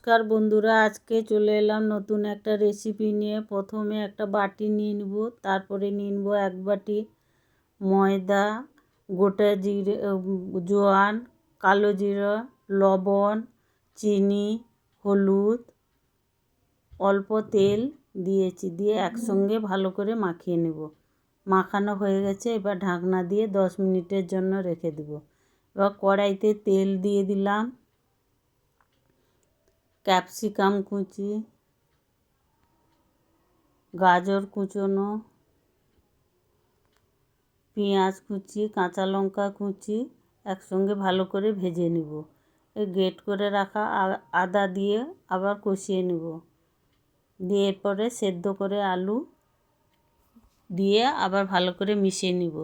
নমস্কার বন্ধুরা, আজকে চলে এলাম নতুন একটা রেসিপি নিয়ে। প্রথমে একটা বাটি নিয়ে নেব, তারপরে নিয়ে নেব 1 বাটি ময়দা, গোটা জিরে, জোয়ান, কালো জিরা, লবণ, চিনি, হলুদ, অল্প তেল দিয়েছি, দিয়ে একসঙ্গে ভালো করে মাখিয়ে নেব। মাখানো হয়ে গেছে, এবার ঢাকনা দিয়ে 10 মিনিটের জন্য রেখে দেব। এবার কড়াইতে তেল দিয়ে দিলাম, ক্যাপসিকাম কুচি, গাজর কুচোনো, পেঁয়াজ কুচি, কাঁচা লঙ্কা কুচি একসঙ্গে ভালো করে ভেজে নেব। এই গ্রেট করে রাখা আদা দিয়ে আবার কষিয়ে নেব, দিয়ে এরপরে সেদ্ধ করে আলু দিয়ে আবার ভালো করে মিশিয়ে নেব।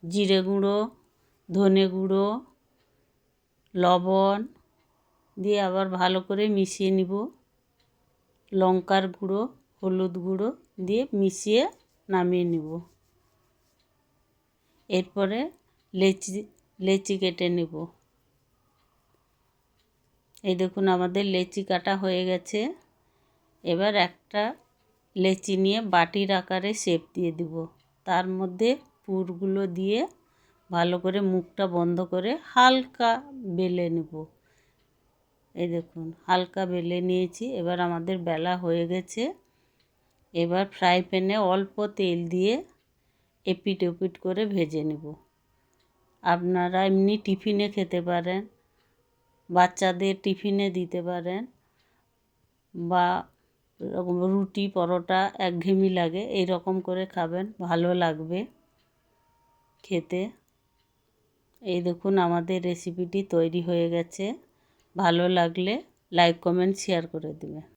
জিরে গুঁড়ো, ধনে গুঁড়ো, লবণ দিয়ে আবার ভালো করে মিশিয়ে নিব। লঙ্কার গুঁড়ো, হলুদ গুঁড়ো দিয়ে মিশিয়ে নামিয়ে নেব। এরপরে লেচি কেটে নেব। এই দেখুন আমাদের লেচি কাটা হয়ে গেছে। এবার একটা লেচি নিয়ে বাটির আকারে শেপ দিয়ে দিব, তার মধ্যে পুরগুলো দিয়ে ভালো করে মুখটা বন্ধ করে হালকা বেলে নেব। এই দেখুন হালকা বেলে নিয়েছি। এবার আমাদের বেলা হয়ে গেছে। এবার ফ্রাই প্যানে অল্প তেল দিয়ে এপিট ওপিট করে ভেজে নেব। আপনারা এমনি টিফিনে খেতে পারেন, বাচ্চাদের টিফিনে দিতে পারেন, বা রুটি পরোটা একঘেয়েমি লাগে, এই রকম করে খাবেন, ভালো লাগবে খেতে। এই দেখুন আমাদের রেসিপিটি তৈরি হয়ে গেছে। ভালো লাগলে লাইক কমেন্ট শেয়ার করে দেবেন।